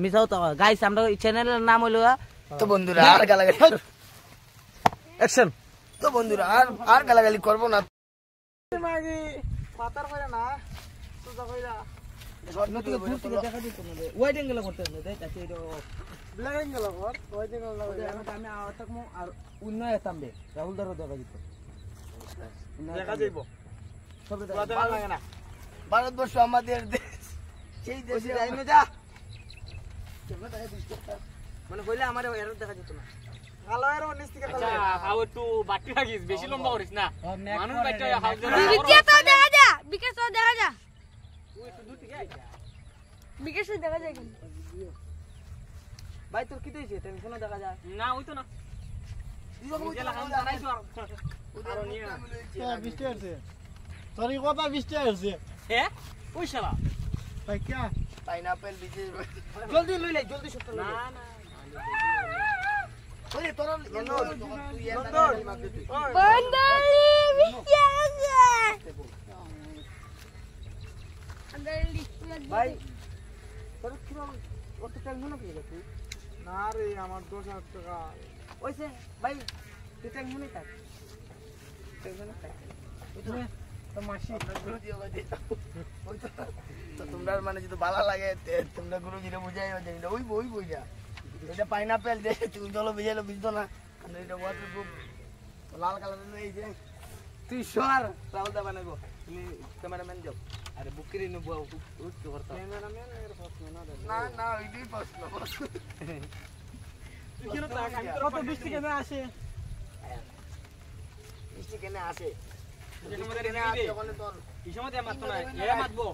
মিছাও তো গাইস আমরা চ্যানেলের নাম হলো তো বন্ধুরা আর গালাগালি অ্যাকশন তো বন্ধুরা আর গালাগালি করব না মাগি পাতার কইরা না সুজা কইরা নতুন দূর থেকে দেখা দিত না ওয়াইড অ্যাঙ্গেল করতে না দেখ আছে এটা ব্ল্যাক অ্যাঙ্গেল কর ওয়াইড অ্যাঙ্গেল লাগবে আমি আওতাকমু আর উন্নয় তামবে রাহুল দারও দেখা দিত দেখা যাইব সব দেখা লাগে না ভারতবর্ষ আমাদের দেশ সেই দেশে যাইনো যা মানে কইলে আমার এর দেখা যেত না কালার ও নিস্তিকা কালার হাও একটু বাটি লাগিস বেশি লম্বা করিস না মানুষ বাইটা হাউ বিকে তো দেখা যা বিকে তো দেখা যা তুই একটু দূর থেকে আইছা বিকে তো দেখা যায় কিন্তু ভাই তোর কি হইছে টেনশন দেখা যায় না হইতো না বুঝে লাগাম জানাইছো আর নিয়ে বৃষ্টি হচ্ছে সরি কথা বৃষ্টি হচ্ছে হে ওই শালা ভাই কি পাইনাপল বিজে জলদি লই লাই জলদি শুট না না ওরে তোর তুই এর বন্দালি বিকে আছে আন্দালি ভাই তোর কি অত টেনশন কি রে তুই না রে আমার 10,000 টাকা ওইছে ভাই তুই টেনশনই থাক টেনশনই থাক তো মাসি তো তোমরা মানে যদি ভালো লাগে তোমরা গুরুজিরে বুঝাইও যে এটা ওই বই যা এটা পাইনাপল দে তুই জলো ভিজাইলো বুঝতো না আর এটা ওয়াটারপ্রুফ লাল কালারের এই যে তুই সর রাহুল দা বানাইবো তুমি ক্যামেরাম্যান যাও আরে বুকিরি নে বুয়া উঠ কি করতা ক্যামেরাম্যান এর প্রশ্ন না না ওইটাই প্রশ্ন তুই কেন তাক আমি কত বৃষ্টি কেন আসে মিষ্টি কেনে আসে এই সময় কেনে আসে ওখানে তোর এই সময় দিয়ে মারতো না এ মারবো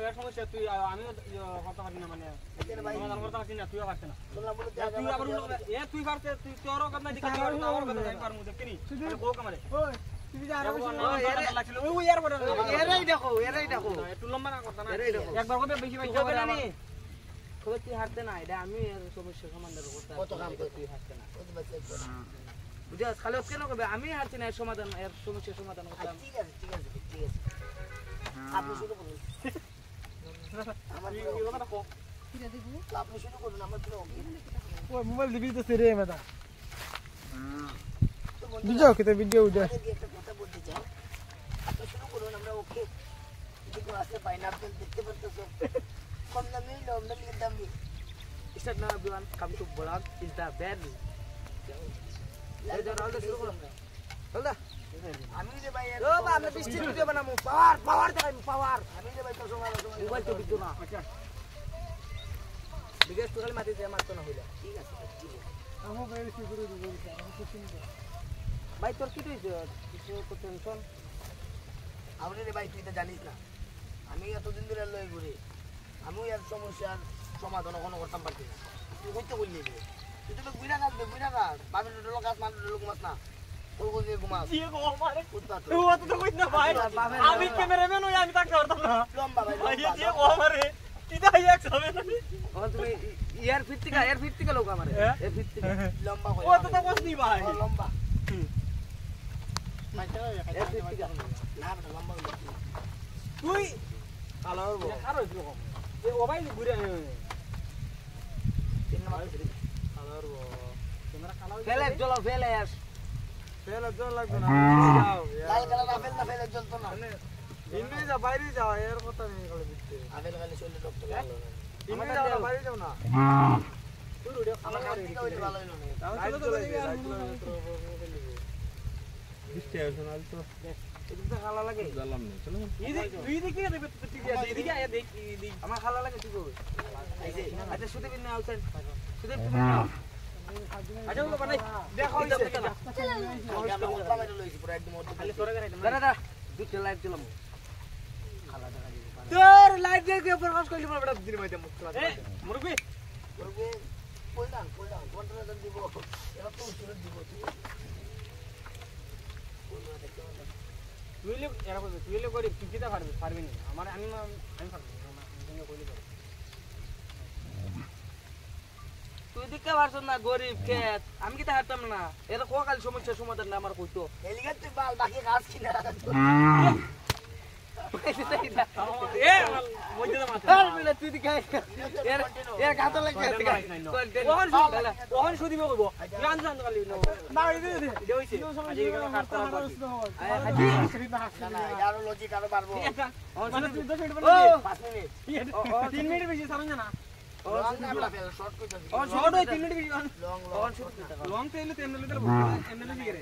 এর সমস্যা তুই আমিও কথা পারি না মানে সমাধান করতে পারছি না তুইও পারছিস না তোমরা বলে তুই আবার এ তুই পারতে তুই তোরও কথা দিকে আমার কথা আমি পারমু দেখিনি বউ কামারে ওই তুই যা ওই ইয়ার বড় এরাই দেখো একটু লম্বা না করতা না এরাই দেখো। একবার কবে বেশি বেশি হবে হবে না না নি খবর তুই হারতে না এটা আমি এর সমস্যা সমাধান করতে কত কাম তুই করতে হারতে না কত বাচ্চা করে বুঝাস খালি কেন করবে আমি হারছি না এর সমাধান এর সমস্যার সমাধান করতাম ঠিক আছে আপনি শুরু করুন আমার এই কথাটা কো আপনি শুরু করুন আমার তো ওই মোবাইল দিবি তো রে মেদা ভিডিও কিতে ভিডিও উঠে একটা কথা বলতে চাই আপনি শুরু করুন আমরা ওকে যদি আসে পাইনাপল দেখতে পারতেছো কম দামে লম দামে দামি স্টার্ট না everyone come to vlog is the bad এই যে রাহুল শুরু করো রাহুল আমি যে ভাই ও বা আমরা বৃষ্টি ভিডিও বানাবো পাওয়ার দেখাই পাওয়ার আমি যে ভাই তো সময় মোবাইল তো বিদ্যু না বিগেস তো খালি মাটি দিয়ে মারতো না হইলা ঠিক আছে আমার বাইরে শুরু করে দিব আমি তো চিন্তা ভাই তোর কি হইছে কিছু তো টেনশন আমি রে ভাই তুই তো জানিস না আমি এতদিন ধরে লই ঘুরি আমি এর সমস্যার সমাধান কোনো করতাম পারছি না তুই কইতে বললি রে তুই তো বুইরা কাজ বাবির ডলো কাজ মান ডলো ঘুমাস না ওই কোন দিয়ে ঘুমাস কি গো মারে উঠতা তো তুই অত তো কইছ না ভাই আমি ক্যামেরাম্যান হই আমি তাকে করতাম না লম্বা ভাই ভাই লম্বা, যে লম্বা। ও মারে কিদা এক হবে না ও তুমি ইয়ার 50 কা লোক আমারে এর 50 কা লম্বা ও তো তো কইছ নি ভাই লম্বা এর 50 কা না না লম্বা হইলো। তুই কালো হবো আর হইলো কম এ ও ভাই ঘুরে তিন নম্বর ধরে। কালো হবো ক্যামেরা কালো ফেলে চলো ফেলে ফেলে জল লাগবে না যাও লাল কালার আপেল না ফেলে জ্বলতো না ইন্দি যা বাইরে যাও এর কথা নেই গলে দিতে আপেল খালি শরীরে রক্ত ভালো না ইন্দি যাও না বাইরে যাও না আমার কাছ থেকে ওইটা ভালো হইলো না লাইট চলে বৃষ্টি আসছে না তো এদিকে খালা লাগে জ্বালাম না চলো এইদিকে দেখবে ঠিক আছে এইদিকে আয় দেখ দেখ আমার খালা লাগে ঠিক হবে আচ্ছা শুতে বিন আউটসাইড শুতে আচ্ছা ওগুলো বানাই দেখো আমি মোটা মেরে লইছি পুরো একদম অর্ধেক খালি তোরে গাড়ি দাদা দুটো লাইট দিলাম তোর লাইট দিয়ে প্রকাশ করলি বড় বড় দিন মধ্যে মুখ এ মুরগি করবে ফুল ডান কন্ট্রোলার দিব এরা তো সুরত দিব তুইলে এরা কইবে তুইলে করি তুই কিটা পারবি না আমার আমি পারবো আমি কইলে পারবো তুই দিকে পারছ না গরিব খেত আমি কি তা হারতাম না এরা কোকাল সমস্যা সমাধান না আমার কইতো এলিগেট তুই বাল বাকি গাছ কিনা এ মধ্যে মাছ আর মিলে তুই দিকে এর গাতো লাগে ওহন সুদিব কইব জান জান কালি না এই দে এটা হইছে আজি এখানে কাটতে না না আরো লজিক আরো বাড়বো মানে তুই 10 মিনিট বলে 5 মিনিট 3 মিনিট বেশি সারুন না শর্ট কইতাছি ও শর্ট হয় 3 মিনিট বেশি লং কোন শুরু করতে লং তেলে তেমনে এমনে দিকে রে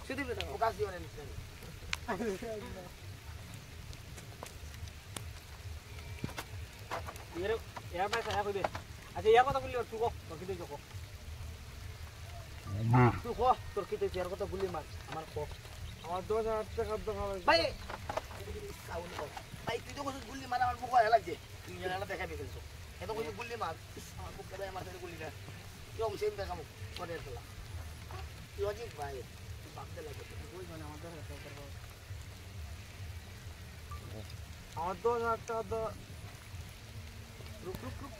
শুধু বেটা ফোকাস দিও না নিশ্চয় এর এর পাইছা এ কইবে আচ্ছা এর কথা বললি তুই কো তোর কি দেখো তুই কো তোর কি তুই এর কথা গুলি মার আমার কো আমার 10000 টাকা দাও ভাই সাউন্ড কর ভাই তুই তো কইছিস গুলি মারা আমার বুক হয় লাগছে তুই জানা দেখা পেয়েছিস এত কইছিস গুলি মার আমার বুক কেটে আমার সাথে গুলিটা কেউ সেম দেখামু করে তোলা লজিক ভাই ভাবতে লাগে কই মানে আমাদের আমার 10000 টাকা দাও রুক রুক রুক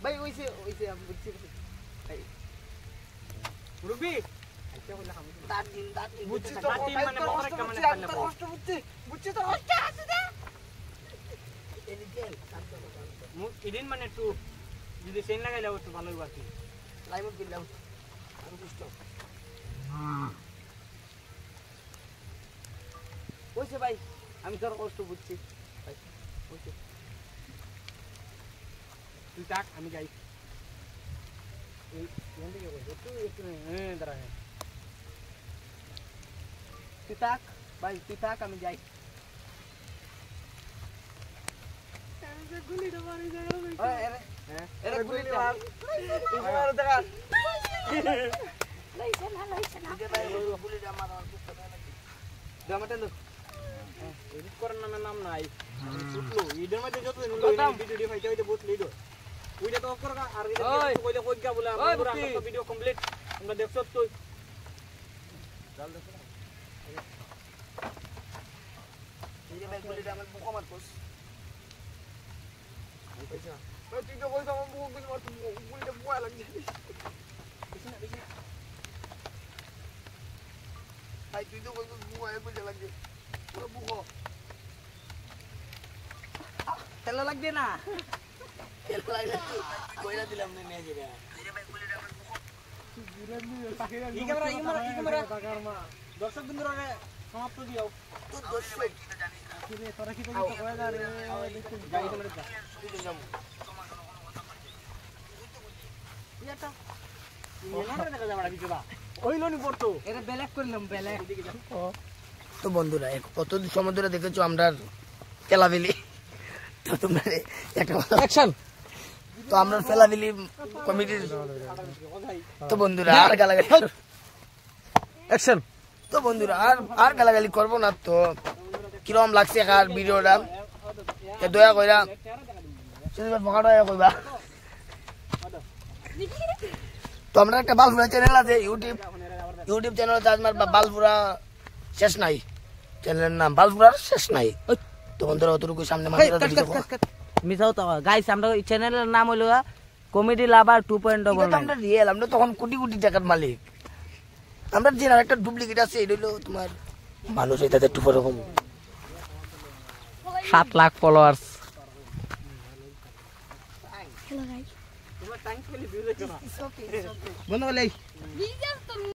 ভাই ওইছে আমি বুঝছি ভাই রুবি দাঁত দিন বুঝছি তো দাঁত দিন মানে কষ্ট বড় একটা মানে বুঝছি, পারলে আমি তো পাবো। কষ্ট বুঝছি তো কষ্ট আছে না এদিকে ইদিন মানে একটু যদি সেন লাগাইলে একটু ভালো হইব আর কি লাইমত দিলাম আমি বুঝতো ওইছে ভাই আমি তোর কষ্ট বুঝছি ভাই ওইছে তুই থাক আমি যাই এই এখান থেকে কই একটু একটু দাঁড়া তুই থাক ভাই তুই থাক আমি যাই ওই এরে এরে গুলি মার তুই মার দেখা লইছে না দিকে ভাই গুলিটা আমার বুক কেটে লাগছে জামাটা লো এডিট করার নাম নাই শুটলো ইডের মধ্যে যত কোথাও? ভিডিও ফাইতে হইতে বহুত লিড ওইটা তো কর আর ওই। কইলে কই গা বলে ওই আমরা বুদ্ধি। পুরো ভিডিও কমপ্লিট আমরা দেখছস তুই দিকে ভাই গুলিটা আমার বুক মারতোস ভাই, তুই তো কইছ আমার বুক গুলি মারতে গুলিটা বুয়া লাগছে ভাই তুই তো কইছিস বুক আয় বুঝে লাগছে পুরো বুক তেলা লাগবে না খেলা লাগে কইরা দিলাম না নিয়ে যাবে এই ক্যামেরা টাকার মা দর্শক বন্ধুরা সমাপ্ত দিও তোর দর্শক তোরা কি কইছ কয় না রে যাই ক্যামেরা যা তুই তো যাবো এনারে দেখা যাবে না কিছু না ওইলো নি পড়তো এটা ব্যালেক করলাম ব্যালেক তো বন্ধুরা কত সময় ধরে দেখেছো আমরা খেলাবেলি তো তোমরা একটা কথা অ্যাকশন তো আমরা ফেলাবেলি কমিটির তো বন্ধুরা আর গালাগালি অ্যাকশন তো বন্ধুরা আর গালাগালি করবো না তো কিরম লাগছে কার ভিডিওটা এ দয়া কইরা সেদিন পকাটা কইবা তো আমরা একটা বালপুরা চ্যানেল আছে ইউটিউব চ্যানেল আমার বালপুরা শেষ নাই চ্যানেলের নাম বালপুরার শেষ নাই তো বন্ধুরা অতটুকু সামনে মাঝে মিসাও তো গাইস আমরা এই চ্যানেলের নাম হলো কমেডি লাভার 2.9 আমরা রিয়েল আমরা তখন কোটি কোটি টাকার মালিক আমরা যে আরেকটা ডুপ্লিকেট আছে এটা হলো তোমার মানুষ এটাতে একটু রকম 7 লাখ ফলোয়ার্স হ্যালো গাইস তোমরা টাইম পেলে ভিউ দেখো না বন্ধ বলে বিজাস তো